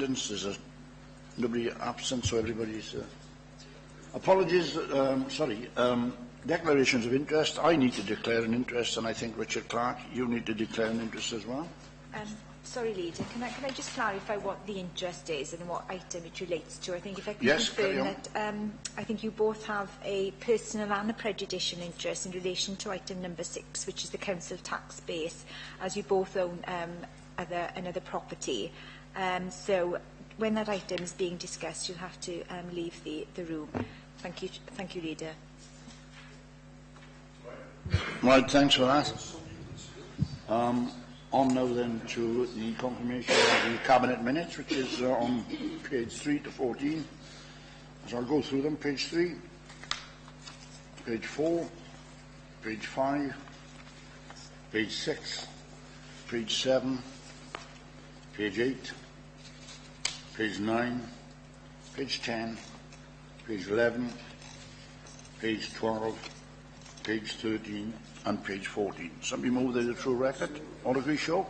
There's nobody absent, so everybody's... Apologies, declarations of interest. I need to declare an interest, and I think, Richard Clark, you need to declare an interest as well. Sorry, Leader, can I just clarify what the interest is and what item it relates to? I think if I can confirm that, I think you both have a personal and a prejudicial interest in relation to item number 6, which is the council tax base, as you both own another property. So when that item is being discussed, you'll have to leave the room. Thank you, Leader. Right, thanks for that. On now then to the confirmation of the Cabinet minutes, which is on page 3 to 14. So I'll go through them. Page 3, page 4, page 5, page 6, page 7, page 8, page 9, page 10, page 11, page 12, page 13, and page 14. Somebody move the true record. All agree, show.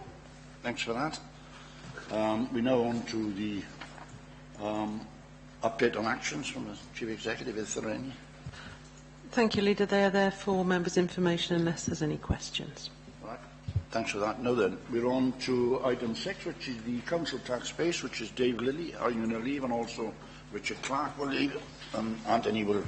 Thanks for that. We now on to the update on actions from the Chief Executive. Is there any? Thank you, Leader. They are there for members' information unless there's any questions. Right. Thanks for that. Now then, we're on to item 6, which is the council tax base, which is Dave Lilly. I'm going to leave, and also Richard Clark will leave, and Anthony will...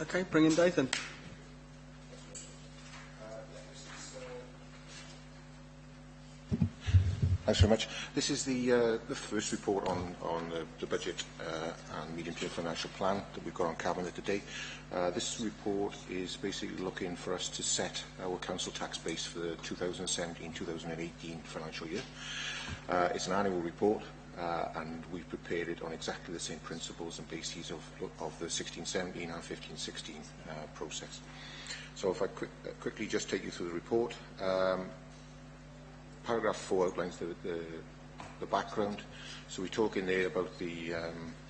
Okay, bring in Dave then. Thanks very much. This is the first report on the budget and medium-term financial plan that we've got on Cabinet today. This report is basically looking for us to set our council tax base for the 2017-2018 financial year. It's an annual report. And we've prepared it on exactly the same principles and bases of the 16-17 and 15-16 process. So if I quickly just take you through the report. Paragraph 4 outlines the background. So we talk in there about the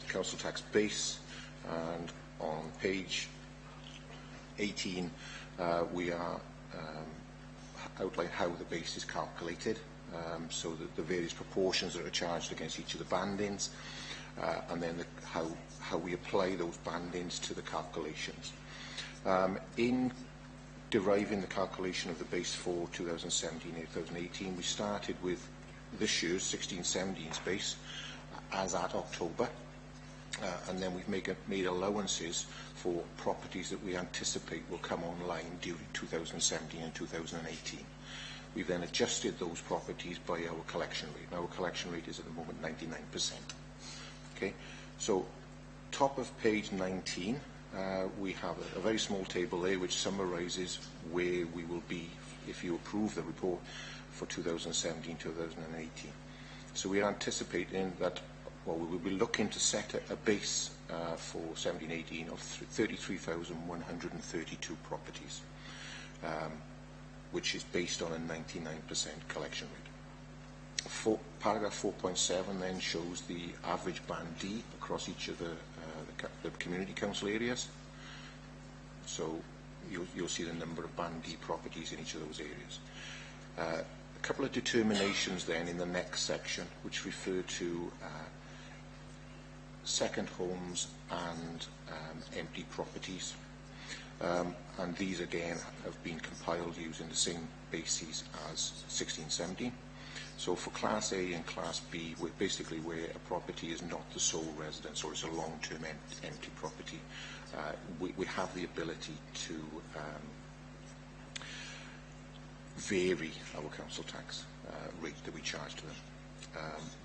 council tax base, and on page 18 we are outline how the base is calculated. So the various proportions that are charged against each of the bandings, and then how we apply those bandings to the calculations. In deriving the calculation of the base for 2017-2018, we started with this year's 16-17's base as at October, and then we've made allowances for properties that we anticipate will come online during 2017 and 2018. We've then adjusted those properties by our collection rate. Now, our collection rate is at the moment 99%. Okay, so top of page 19, we have a very small table there which summarises where we will be if you approve the report for 2017-2018. So we are anticipating that, well, we will be looking to set a base for 17-18 of 33,132 properties. Which is based on a 99% collection rate. Paragraph 4.7 then shows the average band D across each of the community council areas. So you'll see the number of band D properties in each of those areas. A couple of determinations then in the next section, which refer to second homes and empty properties. And these again have been compiled using the same bases as 16-17. So for Class A and Class B, we're basically where a property is not the sole residence or it's a long-term empty property, we have the ability to vary our council tax rate that we charge to them.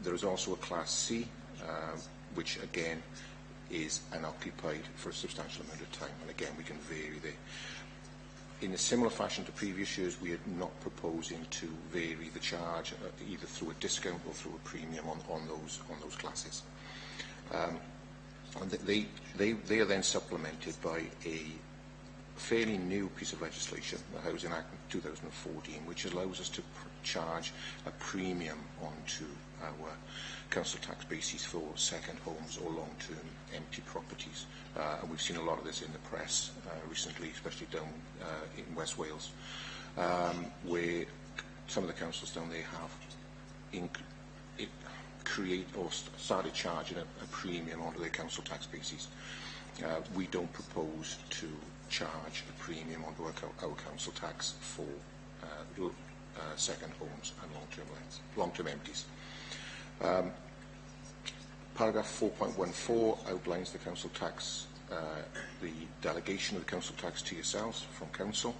There is also a Class C, which again is unoccupied for a substantial amount of time, and again we can vary there. In a similar fashion to previous years, we are not proposing to vary the charge either through a discount or through a premium on those classes. And they are then supplemented by a fairly new piece of legislation, the Housing Act 2014, which allows us to charge a premium onto our council tax basis for second homes or long-term empty properties. And we've seen a lot of this in the press recently, especially down in West Wales, where some of the councils down there have create or started charging a premium onto their council tax basis. We don't propose to charge a premium onto our council tax for second homes and long-term empties. Paragraph 4.14 outlines the council tax, the delegation of the council tax to yourselves from council,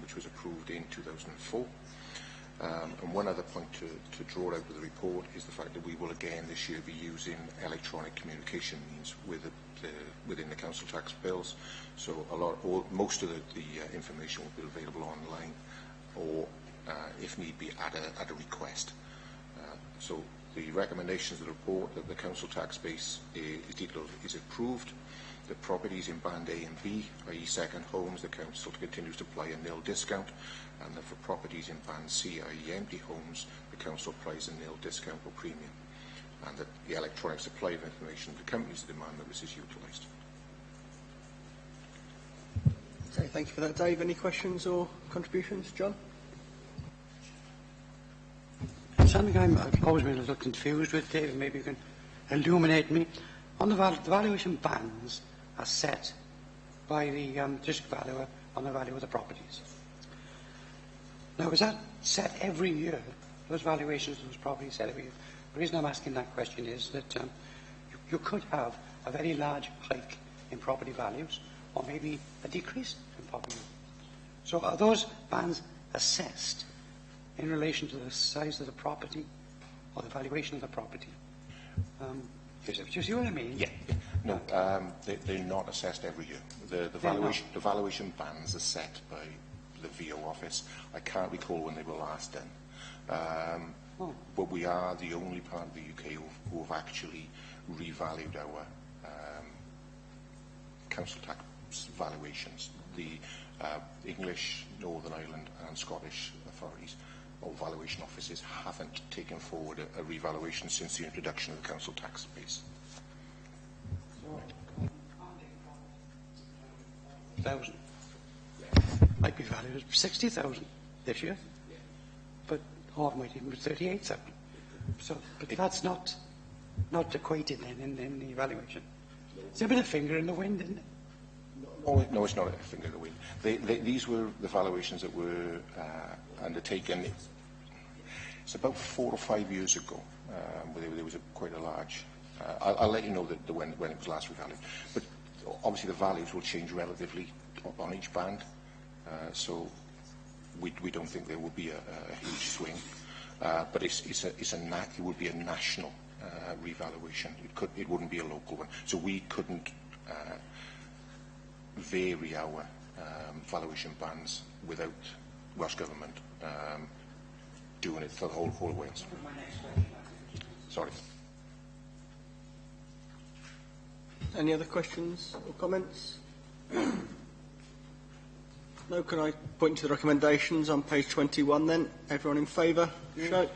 which was approved in 2004. And one other point to draw out of the report is the fact that we will again this year be using electronic communication means within the council tax bills. So most of the information will be available online, or if need be at a request. So the recommendations of the report that the council tax base is approved. The properties in Band A and B, i.e. second homes, the council continues to apply a nil discount, and that for properties in Band C, i.e. empty homes, the council applies a nil discount or premium, and that the electronic supply of information accompanies the demand that this is utilised. Okay, thank you for that, Dave. Any questions or contributions, John? Something I've always been a little confused with, David, maybe you can illuminate me. On the valuation bands are set by the district valuer on the value of the properties. Now, is that set every year? Those valuations of those properties set every year? The reason I'm asking that question is that you could have a very large hike in property values, or maybe a decrease in property values. So are those bands assessed in relation to the size of the property or the valuation of the property? Do you see what I mean? Yeah. No, they're not assessed every year. The valuation bands are set by the VO office. I can't recall when they were last done. But we are the only part of the UK who have actually revalued our council tax valuations. The English, Northern Ireland and Scottish authorities or valuation offices haven't taken forward a revaluation since the introduction of the council tax base. $1,000 might be valued at 60,000 this year, but or it might even be 38,000. So, but that's not equated then in the evaluation. It's a bit of finger in the wind, isn't it? No, it's not a finger in the wind. These were the valuations that were undertaken. It's about 4 or 5 years ago, where there was quite a large. I'll let you know when it was last revalued. But obviously the values will change relatively on each band, so we don't think there will be a huge swing. But it would be a national revaluation. It wouldn't be a local one. So we couldn't vary our valuation bands without Welsh Government doing it for the whole of Wales. Sorry. Any other questions or comments? No, can I point to the recommendations on page 21 then? Everyone in favour? Show.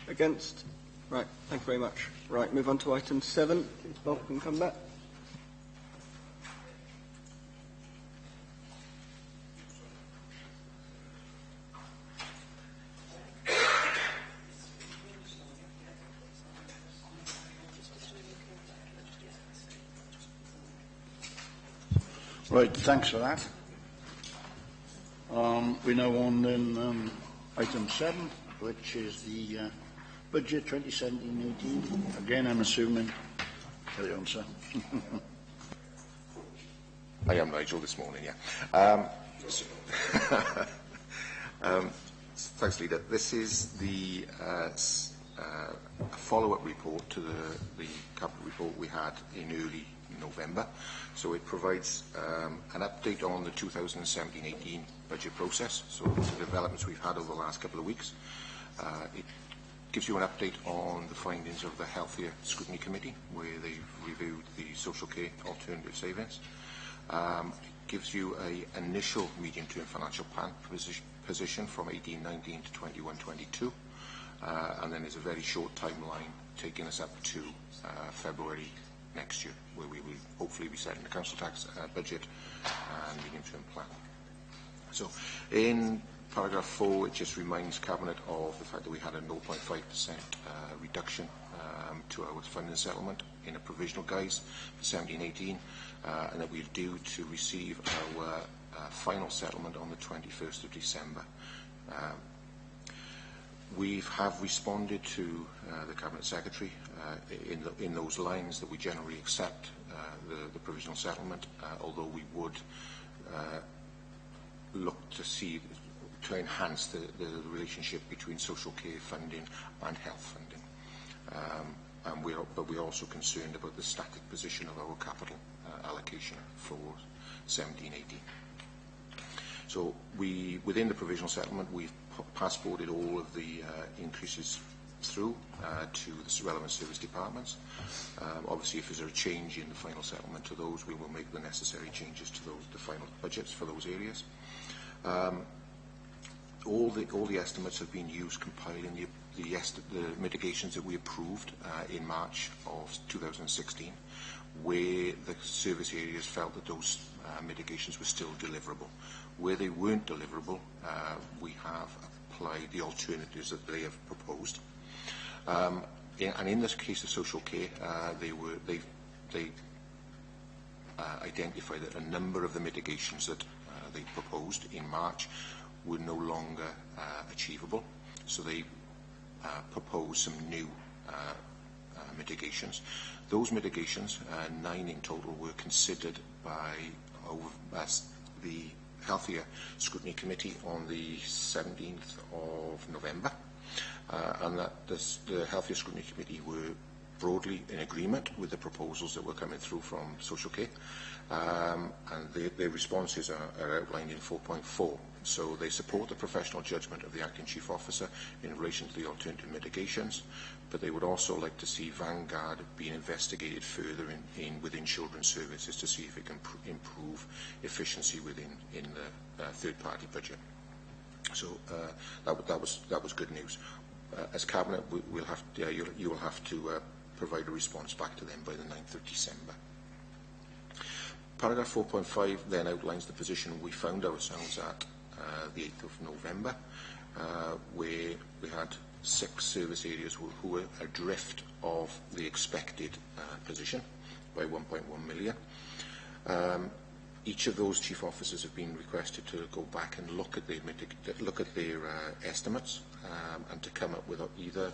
Against? Right, thank you very much. Right, move on to item 7. Bob can come back. Right, thanks for that. We're now on then item 7, which is the budget 2017-18. Again, I'm assuming. Carry on, sir. I am Nigel this morning, yeah. Thanks, Leader. This is the follow-up report to the capital report we had in early November. So it provides an update on the 2017-18 budget process, so the developments we've had over the last couple of weeks. It gives you an update on the findings of the Healthier Scrutiny Committee, where they've reviewed the social care alternative savings. It gives you an initial medium-term financial plan position from 18-19 to 21-22, and then there's a very short timeline taking us up to February next year, where we will hopefully be setting the council tax budget and medium-term plan. So in paragraph 4, it just reminds Cabinet of the fact that we had a 0.5% reduction to our funding settlement in a provisional guise for 17-18, and that we're due to receive our final settlement on the 21st of December. We have responded to the Cabinet Secretary in those lines that we generally accept the provisional settlement, although we would look to enhance the relationship between social care funding and health funding. But we're also concerned about the static position of our capital allocation for 17-18. So within the provisional settlement, we've passported all of the increases through to the relevant service departments. Obviously, if there's a change in the final settlement to those, we will make the necessary changes to the final budgets for those areas. All the estimates have been used compiling the mitigations that we approved in March of 2016, where the service areas felt that those mitigations were still deliverable. Where they weren't deliverable, we have applied the alternatives that they have proposed. And in this case of social care, they identified that a number of the mitigations that they proposed in March were no longer achievable. So they proposed some new mitigations. Those mitigations, 9 in total, were considered by the Healthier Scrutiny Committee on the 17th of November, and that the Healthier Scrutiny Committee were broadly in agreement with the proposals that were coming through from social care, and their responses are outlined in 4.4. So they support the professional judgment of the Acting Chief Officer in relation to the alternative mitigations, but they would also like to see Vanguard being investigated further within children's services to see if it can improve efficiency within the third-party budget. So that was good news. As Cabinet, you will have to provide a response back to them by the 9th of December. Paragraph 4.5 then outlines the position we found ourselves at the 8th of November, where we had 6 service areas who were adrift of the expected position by 1.1 million. Each of those chief officers have been requested to go back and look at their estimates and to come up with either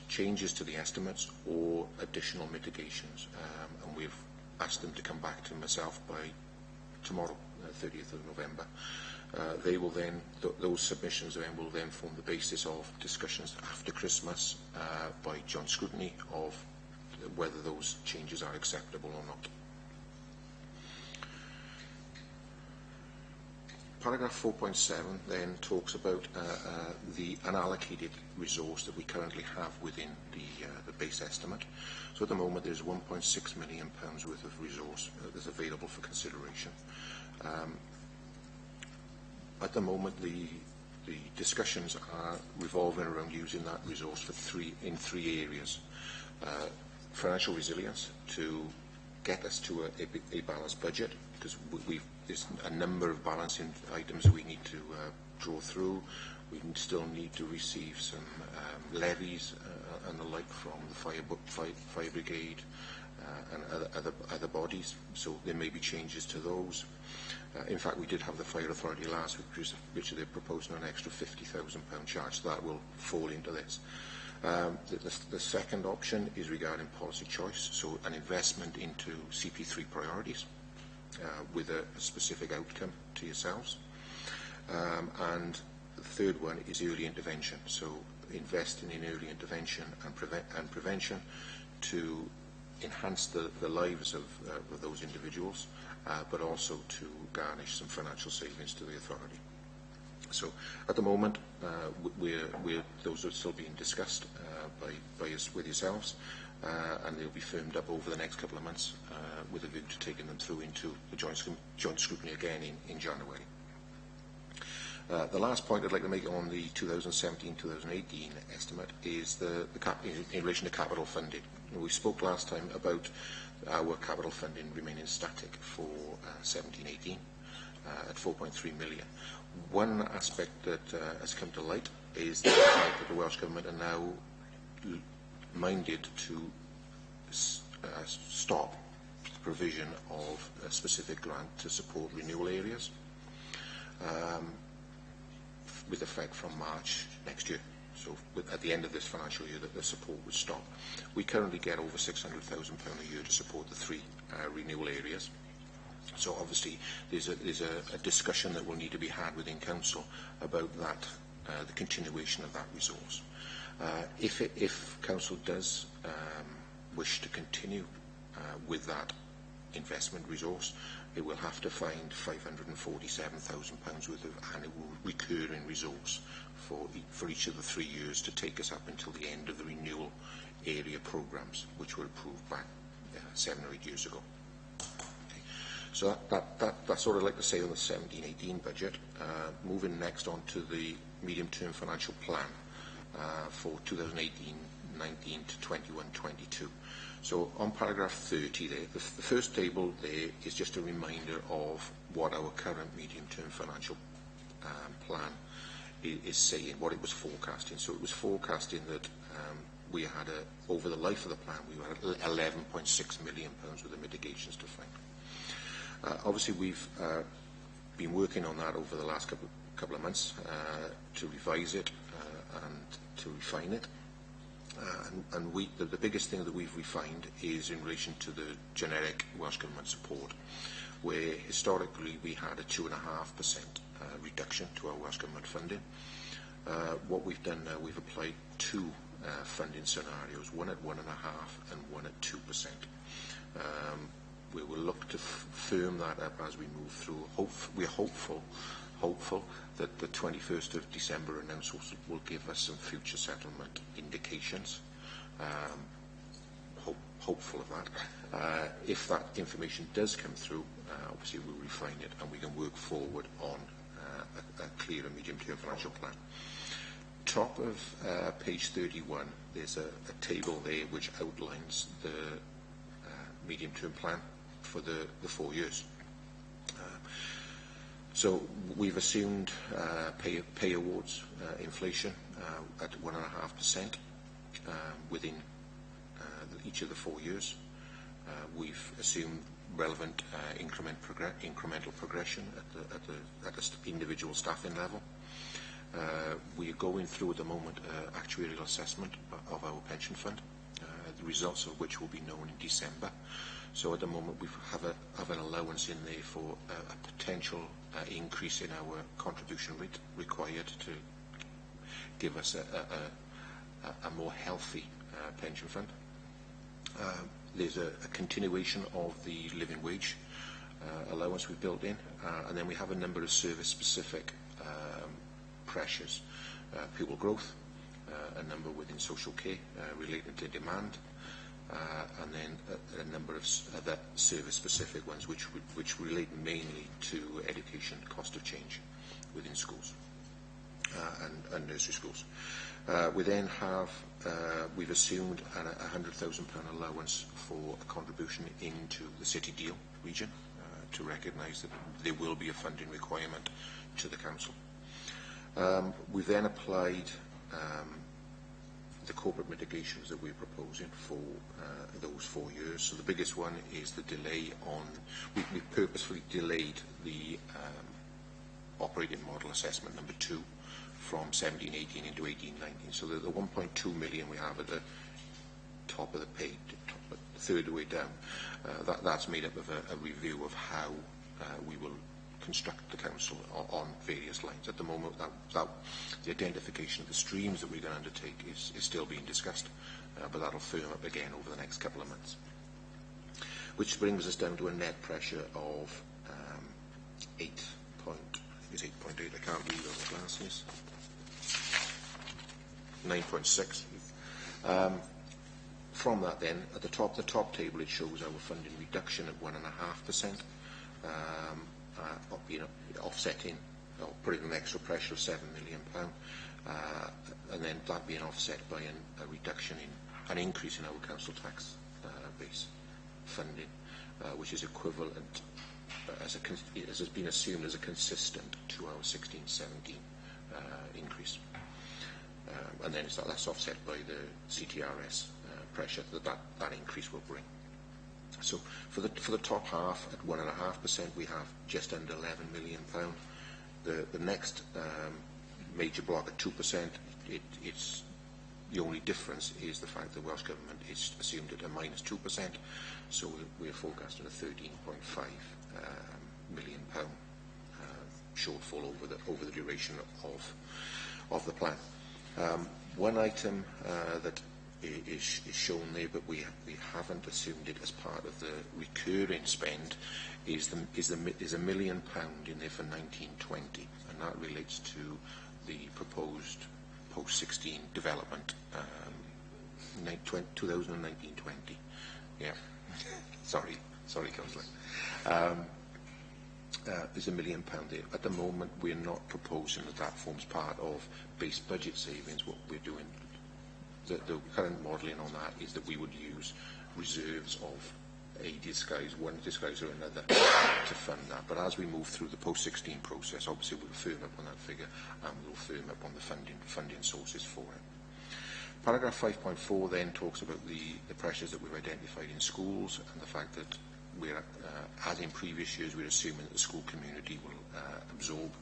changes to the estimates or additional mitigations. And we've asked them to come back to myself by tomorrow, 30th of November. They will then, those submissions then will then form the basis of discussions after Christmas by joint scrutiny of whether those changes are acceptable or not. Paragraph 4.7 then talks about the unallocated resource that we currently have within the base estimate. So at the moment there's £1.6 million worth of resource that's available for consideration. At the moment the discussions are revolving around using that resource in three areas. Financial resilience to get us to a balanced budget, because there's a number of balancing items that we need to draw through. We still need to receive some levies and the like from the fire brigade and other bodies, so there may be changes to those. In fact, we did have the Fire Authority last week, which they're proposing an extra £50,000 charge, so that will fall into this. The second option is regarding policy choice, so an investment into CP3 priorities with a specific outcome to yourselves. And the third one is early intervention, so investing in early intervention and prevention to enhance the lives of those individuals, but also to garnish some financial savings to the authority. So at the moment, those are still being discussed with yourselves, and they'll be firmed up over the next couple of months with a view to taking them through into the joint scrutiny again in January. The last point I'd like to make on the 2017-2018 estimate is in relation to capital funding. We spoke last time about our capital funding remaining static for 17-18 at 4.3 million. One aspect that has come to light is the fact that the Welsh Government are now minded to stop the provision of a specific grant to support renewal areas with effect from March next year. So at the end of this financial year, the support would stop. We currently get over £600,000 a year to support the 3 renewal areas. So obviously there's a discussion that will need to be had within Council about that, the continuation of that resource. If Council does wish to continue with that investment resource, it will have to find £547,000 worth of annual recurring resource for each of the 3 years to take us up until the end of the renewal area programmes, which were approved back 7 or 8 years ago. Okay. So that's what I'd like to say on the 17-18 budget. Moving next on to the medium-term financial plan for 2018-19 to 21-22. So on paragraph 30 there, the first table there is just a reminder of what our current medium-term financial plan is saying, what it was forecasting. So it was forecasting that we had, over the life of the plan, we were at £11.6 million worth of mitigations to find. Obviously, we've been working on that over the last couple of months to revise it and to refine it. And the biggest thing that we've refined is in relation to the generic Welsh Government support, where historically we had a 2.5% reduction to our Welsh Government funding. What we've done now, we've applied 2 funding scenarios, one at 1.5% and one at 2%. We will look to firm that up as we move through. We're hopeful that the 21st of December announcement will give us some future settlement indications. Hopeful of that. If that information does come through, obviously we'll refine it and we can work forward on a clearer medium-term financial plan. Top of page 31, there's a table there which outlines the medium-term plan for the 4 years. So we've assumed pay awards inflation at 1.5% within each of the 4 years. We've assumed relevant incremental progression at the individual staffing level. We are going through at the moment actuarial assessment of our pension fund, the results of which will be known in December. So at the moment we have an allowance in there for a potential increase in our contribution rate required to give us a more healthy pension fund. There's a continuation of the living wage allowance we've built in, and then we have a number of service-specific pressures, pupil growth, a number within social care related to demand, and then a number of other service-specific ones which relate mainly to education cost of change within schools and nursery schools. We then have, we've assumed a £100,000 allowance for a contribution into the City Deal region to recognise that there will be a funding requirement to the council. We've then applied the corporate mitigations that we're proposing for those 4 years. So the biggest one is the delay on, we purposefully delayed the operating model assessment number 2 from 17-18 into 18-19. So the 1.2 million we have at the top of the page, the third way down, that's made up of a review of how we will construct the council on various lines. At the moment, the identification of the streams that we're going to undertake is still being discussed, but that'll firm up again over the next couple of months. Which brings us down to a net pressure of 8.8. I can't read on the glasses. 9.6. from that then, at the top table, it shows our funding reduction at 1.5%, offsetting, or putting an extra pressure of £7 million, and then that being offset by a reduction in, an increase in our council tax base funding, which is equivalent, as has been assumed, as a consistent to our 16-17 increase. And then that's offset by the CTRS pressure that increase will bring. So for the top half, at 1.5%, we have just under £11 million. The next major block at 2%, it's the only difference is the fact that the Welsh Government is assumed at a -2%, so we're forecasting a £13.5 million shortfall over the duration of the plan. One item that is shown there, but we haven't assumed it as part of the recurring spend, is £1 million in there for 1920, and that relates to the proposed post-16 development, 2019-20. Yeah, sorry, Councillor. There's £1 million there. At the moment, we're not proposing that forms part of base budget savings. What we're doing, the current modelling on that is that we would use reserves of one disguise or another to fund that. But as we move through the post-16 process, obviously we'll firm up on that figure and we'll firm up on the funding sources for it. Paragraph 5.4 then talks about the pressures that we've identified in schools and the fact that we're, as in previous years, we're assuming that the school community will absorb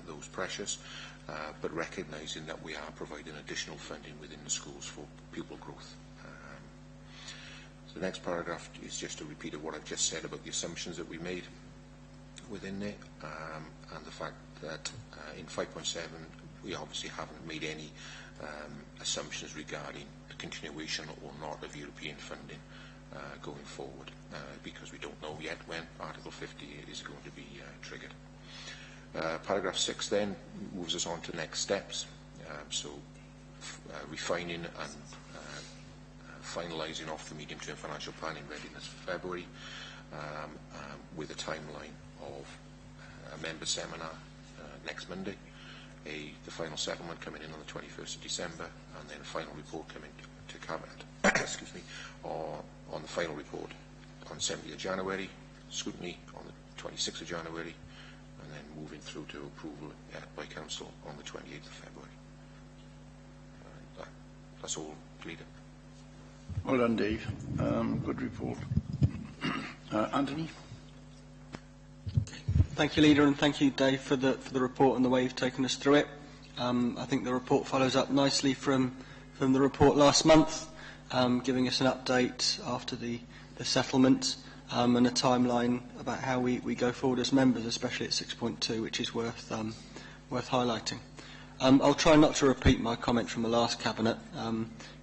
those pressures, but recognising that we are providing additional funding within the schools for pupil growth. So the next paragraph is just a repeat of what I've just said about the assumptions that we made within there, and the fact that in 5.7 we obviously haven't made any assumptions regarding the continuation or not of European funding going forward, because we don't know yet when Article 58 is going to be triggered. Paragraph 6 then moves us on to next steps, so refining and finalising off the medium-term financial planning readiness for February, with a timeline of a member seminar next Monday, the final settlement coming in on the 21st of December, and then a final report coming to Cabinet excuse me, on the final report on 70th of January, scrutiny on the 26th of January, and then moving through to approval by Council on the 28th of February. That's all, Leader. Well done, Dave. Good report. Anthony? Thank you, Leader, and thank you, Dave, for the report and the way you've taken us through it. I think the report follows up nicely from the report last month, giving us an update after the settlement and a timeline about how we go forward as members, especially at 6.2, which is worth highlighting. I'll try not to repeat my comments from the last Cabinet,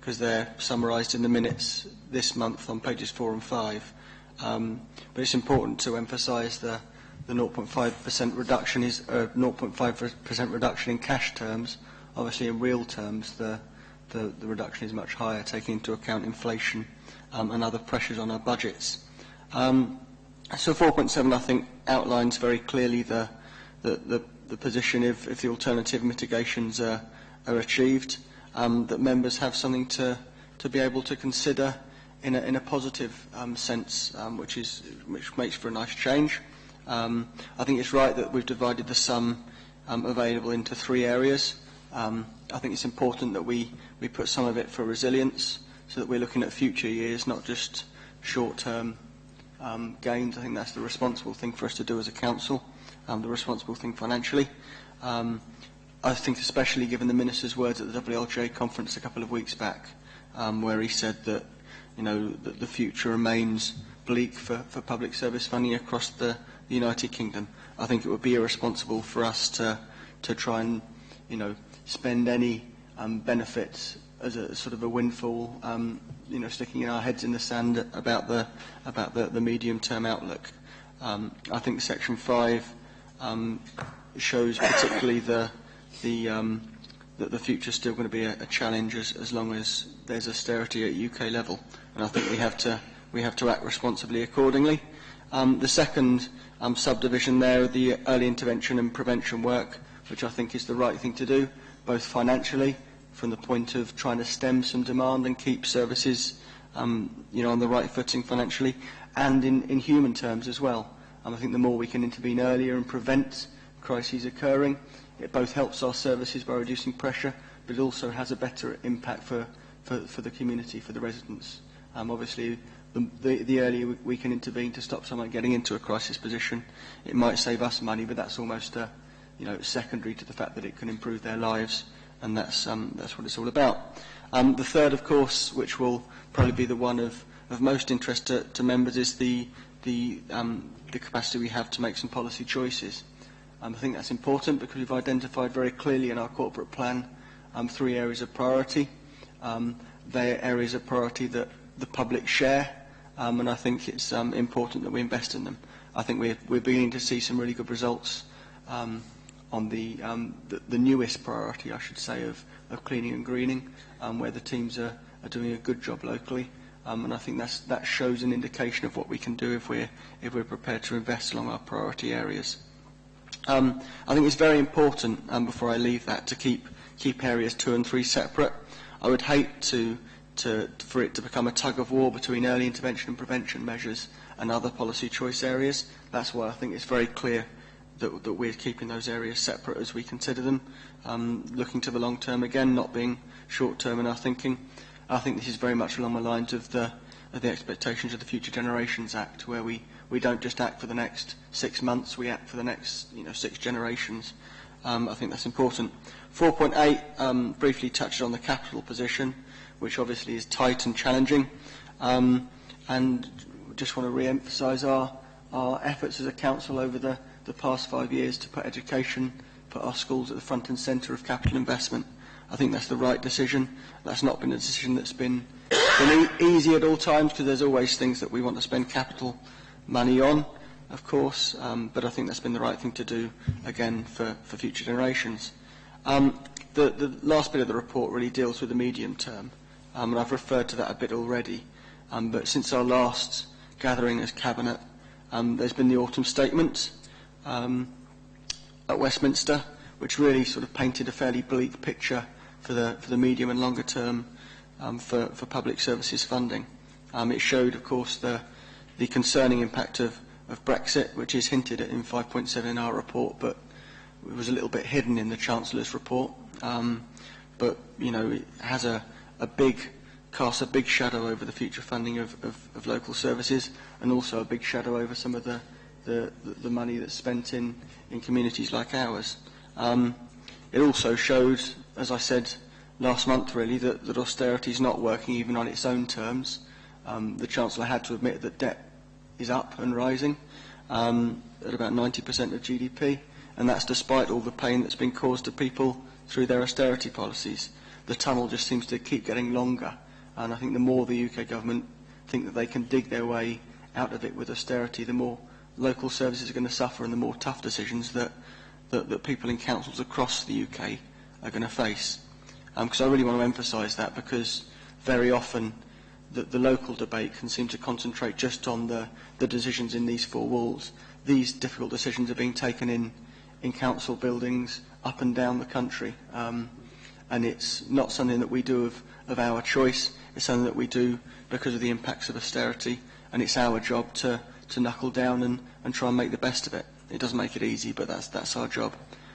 because they're summarised in the minutes this month on pages 4 and 5. But it's important to emphasise the 0.5% reduction is 0.5% reduction in cash terms. Obviously, in real terms, the reduction is much higher, taking into account inflation and other pressures on our budgets. So 4.7, I think, outlines very clearly the position if the alternative mitigations are achieved, that members have something to be able to consider in a positive sense, which makes for a nice change. I think it's right that we've divided the sum available into 3 areas. I think it's important that we put some of it for resilience, so that we're looking at future years, not just short-term gains. I think that's the responsible thing for us to do as a council, the responsible thing financially. I think especially given the Minister's words at the WLJ conference a couple of weeks back, where he said that, that the future remains bleak for public service funding across the United Kingdom. I think it would be irresponsible for us to try and, spend any benefits as a sort of a windfall, sticking our heads in the sand about the medium-term outlook. I think Section 5 shows particularly the that the future is still going to be a challenge as long as there's austerity at UK level, and I think we have to act responsibly accordingly. The second subdivision there, the early intervention and prevention work, which I think is the right thing to do, both financially, from the point of trying to stem some demand and keep services on the right footing financially, and in human terms as well. I think the more we can intervene earlier and prevent crises occurring, it both helps our services by reducing pressure, but it also has a better impact for the community, for the residents. Obviously, the earlier we can intervene to stop someone getting into a crisis position, it might save us money, but that's almost secondary to the fact that it can improve their lives, and that's what it's all about. The third, of course, which will probably be the one of most interest to members, is the capacity we have to make some policy choices. I think that's important because we've identified very clearly in our corporate plan 3 areas of priority. They're areas of priority that the public share, and I think it's important that we invest in them. I think we're beginning to see some really good results on the newest priority, I should say, of cleaning and greening, where the teams are doing a good job locally. And I think that shows an indication of what we can do if we're prepared to invest along our priority areas. I think it's very important, before I leave that, to keep areas 2 and 3 separate. I would hate for it to become a tug of war between early intervention and prevention measures and other policy choice areas. That's why I think it's very clear that we're keeping those areas separate as we consider them, looking to the long term again, not being short term in our thinking. I think this is very much along the lines of the expectations of the Future Generations Act, where we don't just act for the next 6 months, we act for the next 6 generations. I think that's important. 4.8 briefly touched on the capital position, which obviously is tight and challenging, and just want to re-emphasise our efforts as a council over the past 5 years to put education, put our schools at the front and centre of capital investment. I think that's the right decision. That's not been a decision that's been easy at all times, because there's always things that we want to spend capital money on, of course, but I think that's been the right thing to do, again, for future generations. The last bit of the report really deals with the medium term, and I've referred to that a bit already, but since our last gathering as Cabinet, there's been the autumn statement at Westminster, which really sort of painted a fairly bleak picture for the medium and longer term for public services funding. It showed, of course, the concerning impact of Brexit, which is hinted at in 5.7 in our report, but it was a little bit hidden in the Chancellor's report. But it has casts a big shadow over the future funding of local services, and also a big shadow over some of the money that's spent in communities like ours. It also showed, as I said last month really, that austerity is not working even on its own terms. The Chancellor had to admit that debt is up and rising at about 90% of GDP, and that's despite all the pain that's been caused to people through their austerity policies. The tunnel just seems to keep getting longer, and I think the more the UK government think that they can dig their way out of it with austerity, the more local services are going to suffer, and the more tough decisions that people in councils across the UK are going to face. Because I really want to emphasise that, because very often the local debate can seem to concentrate just on the decisions in these 4 walls. These difficult decisions are being taken in council buildings up and down the country, and it's not something that we do of our choice. It's something that we do because of the impacts of austerity, and it's our job to knuckle down and try and make the best of it. It doesn't make it easy, but that's our job.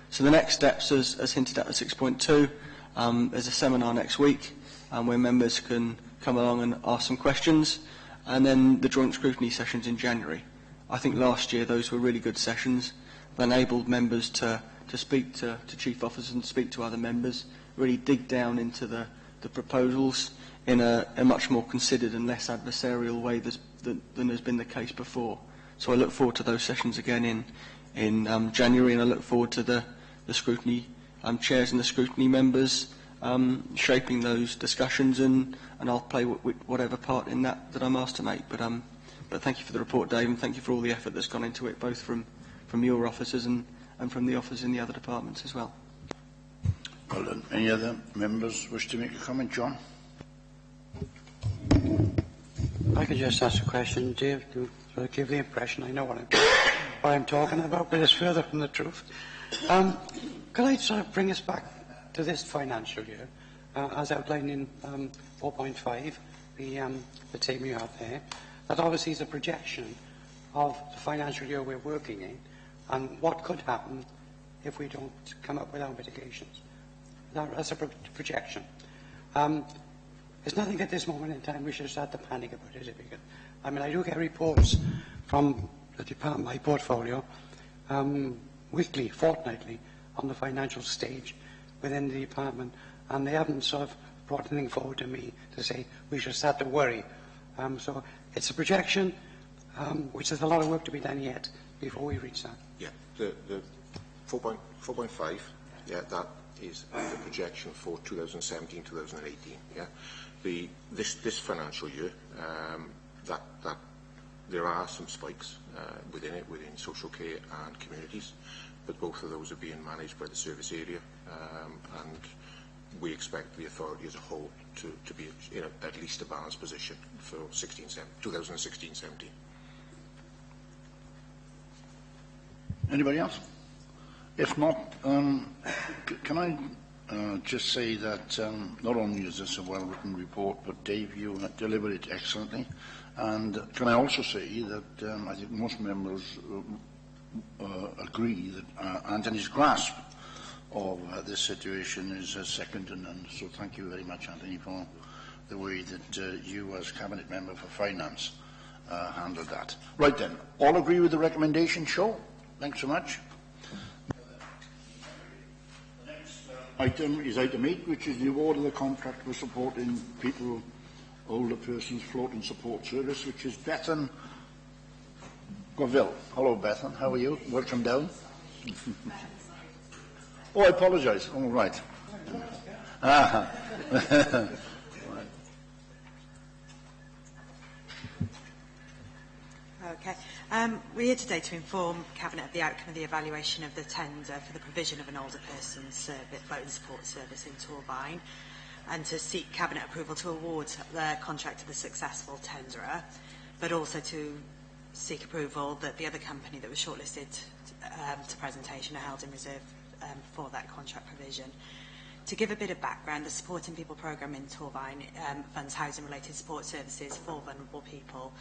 So the next steps, as hinted at 6.2, there's a seminar next week where members can come along and ask some questions, and then the joint scrutiny sessions in January. I think last year those were really good sessions. They enabled members to speak to chief officers and speak to other members, really dig down into the proposals in a much more considered and less adversarial way than has been the case before. So I look forward to those sessions again in January, and I look forward to the scrutiny chairs and the scrutiny members shaping those discussions, and I'll play whatever part in that I'm asked to make. But thank you for the report, Dave, and thank you for all the effort that's gone into it, both from your officers and from the officers in the other departments as well. Well done. Any other members wish to make a comment? John? I could just ask a question, Dave, to sort of give the impression I know what I'm talking about, but it's further from the truth. Could I sort of bring us back to this financial year, as outlined in 4.5, the table you have there? That obviously is a projection of the financial year we're working in, and what could happen if we don't come up with our mitigations. That's a projection. There's nothing at this moment in time we should start to panic about, is it? Because, I mean, I do get reports from the department, my portfolio, weekly, fortnightly, on the financial stage within the department, and they haven't sort of brought anything forward to me to say we should start to worry. So it's a projection, which there's a lot of work to be done yet before we reach that. Yeah, the 4.5, yeah, that is the projection for 2017-2018. Yeah, this financial year, that there are some spikes within social care and communities, but both of those are being managed by the service area, and we expect the authority as a whole to be in at least a balanced position for 2016-17. Anybody else? If not, can I just say that not only is this a well-written report, but Dave, you delivered it excellently. And can I also say that I think most members agree that Anthony's grasp of this situation is second to none. So thank you very much, Anthony, for the way that you, as Cabinet Member for Finance, handled that. Right then, all agree with the recommendation, Show? Thanks so much. The next item is item 8, which is the award of the contract for supporting people, older persons, floating support service, which is Bethan Goville. Hello, Bethan. How are you? Welcome down. Oh, I apologise. All right. Okay. We're here today to inform Cabinet of the outcome of the evaluation of the tender for the provision of an older person's floating support service in Torvine, and to seek Cabinet approval to award the contract to the successful tenderer, but also to seek approval that the other company that was shortlisted to presentation are held in reserve for that contract provision. To give a bit of background, the Supporting People programme in Torvine funds housing-related support services for vulnerable people.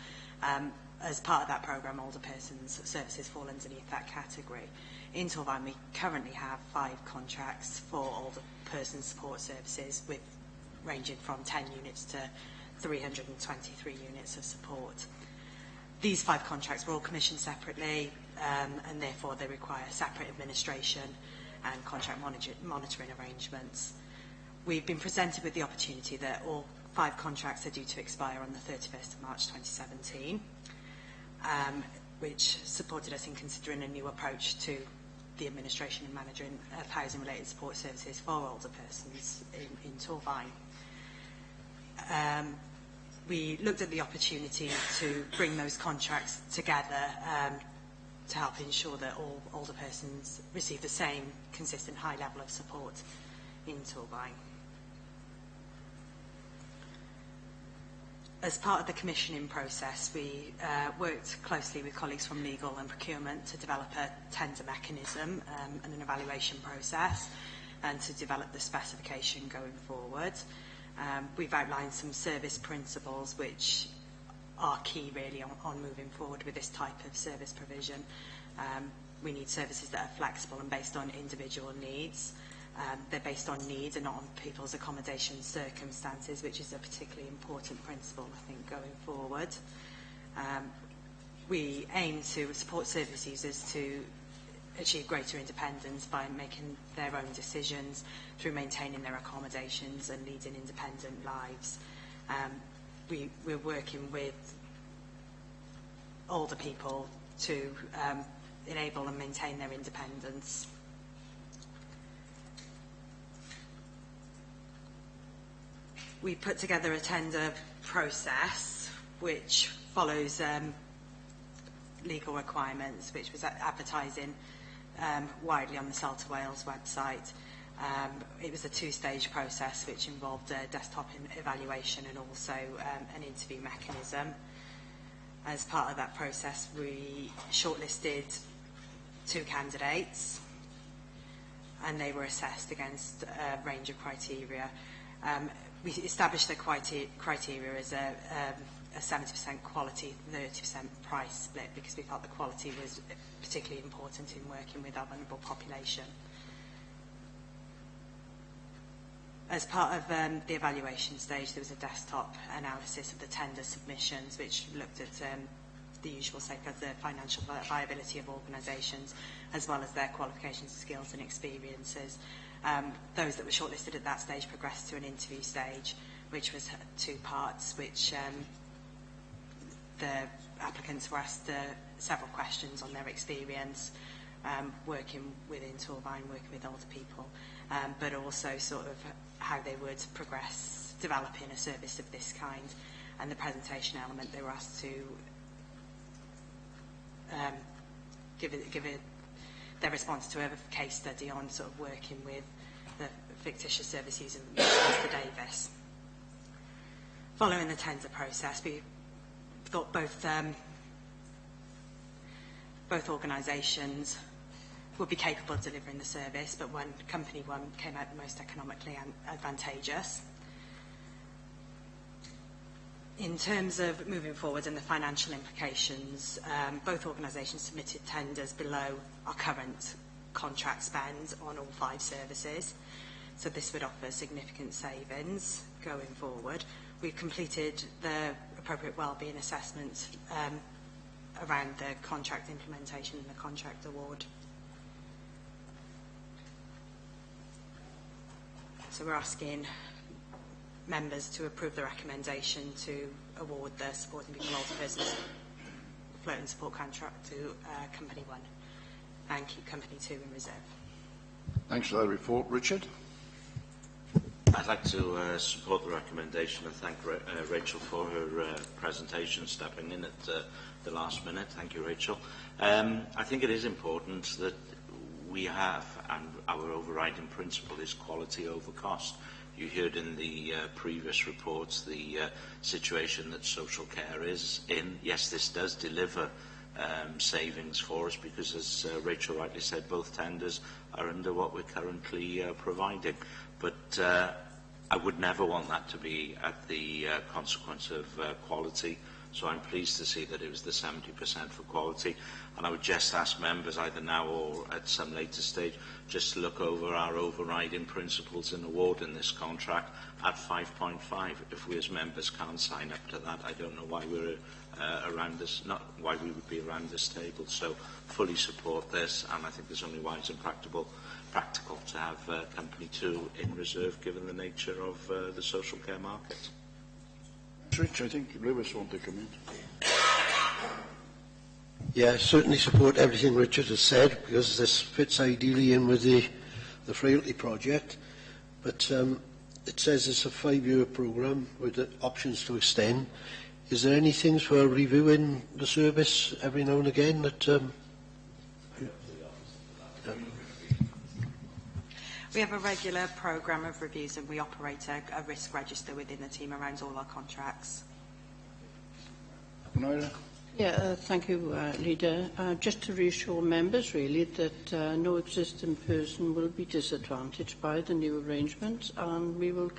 As part of that programme, older persons services fall underneath that category. In Torvine, we currently have 5 contracts for older persons support services, with ranging from 10 units to 323 units of support. These 5 contracts were all commissioned separately, and therefore they require separate administration and contract monitoring arrangements. We've been presented with the opportunity that all 5 contracts are due to expire on the 31st of March 2017, which supported us in considering a new approach to the administration and management of housing-related support services for older persons in Torvine. We looked at the opportunity to bring those contracts together to help ensure that all older persons receive the same consistent high level of support in Torvine. As part of the commissioning process, we worked closely with colleagues from legal and procurement to develop a tender mechanism and an evaluation process, and to develop the specification going forward. We've outlined some service principles which are key really on moving forward with this type of service provision. We need services that are flexible and based on individual needs. They're based on needs and not on people's accommodation circumstances, which is a particularly important principle, I think, going forward. We aim to support service users to achieve greater independence by making their own decisions through maintaining their accommodations and leading independent lives. We're working with older people to enable and maintain their independence. We put together a tender process which follows legal requirements, which was advertising widely on the Salta Wales website. It was a two-stage process which involved a desktop evaluation and also an interview mechanism. As part of that process, we shortlisted 2 candidates and they were assessed against a range of criteria. We established the criteria as a 70% quality, 30% price split because we felt the quality was particularly important in working with our vulnerable population. As part of the evaluation stage, there was a desktop analysis of the tender submissions, which looked at the usual safeguards, the financial viability of organisations, as well as their qualifications, skills and experiences. Those that were shortlisted at that stage progressed to an interview stage, which was 2 parts, which the applicants were asked several questions on their experience, working within Torbine, working with older people, but also sort of how they would progress developing a service of this kind. And the presentation element, they were asked to give their response to a case study on sort of working with the fictitious service user, Mr Davis. Following the tender process, we thought both organisations would be capable of delivering the service, but company one came out the most economically advantageous. In terms of moving forward and the financial implications, both organisations submitted tenders below our current contract spend on all 5 services, so this would offer significant savings going forward. We've completed the appropriate wellbeing assessment around the contract implementation and the contract award. So we're asking members to approve the recommendation to award the Supporting People and Older Persons Floating Support contract to Company 1 and keep Company 2 in reserve. Thanks for that report. Richard? I'd like to support the recommendation and thank Rachel for her presentation, stepping in at the last minute. Thank you, Rachel. I think it is important that we have, and our overriding principle is quality over cost. You heard in the previous reports the situation that social care is in. Yes, this does deliver savings for us because, as Rachel rightly said, both tenders are under what we're currently providing. But I would never want that to be at the consequence of quality. So I'm pleased to see that it was the 70% for quality. And I would just ask members, either now or at some later stage, just to look over our overriding principles in awarding this contract at 5.5. If we as members can't sign up to that, I don't know why we're around this, not why we would be around this table. So fully support this, and I think it's only wise and practical to have Company 2 in reserve, given the nature of the social care market. Rich, I think Lewis want to come in. Yeah, I certainly support everything Richard has said, because this fits ideally in with the Frailty project. But it says it's a 5-year programme with the options to extend. Is there any things for reviewing the service every now and again that... We have a regular programme of reviews and we operate a risk register within the team around all our contracts. Noira? Yeah, thank you, Leader. Just to reassure members, really, that no existing person will be disadvantaged by the new arrangements, and we will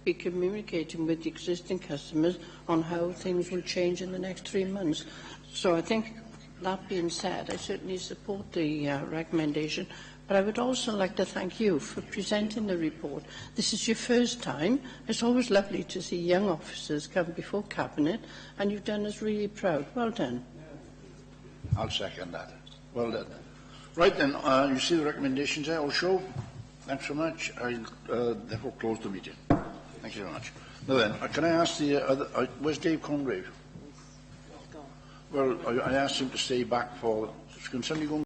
be communicating with the existing customers on how things will change in the next 3 months. So I think, that being said, I certainly support the recommendation. But I would also like to thank you for presenting the report. This is your first time. It's always lovely to see young officers come before Cabinet, and you've done us really proud. Well done. I'll second that. Well done. Right then, you see the recommendations there, all show. Thanks so much. I'll therefore close the meeting. Thank you very much. Now then, can I ask the other... where's Dave Congrave? Well, I asked him to stay back for... Can somebody go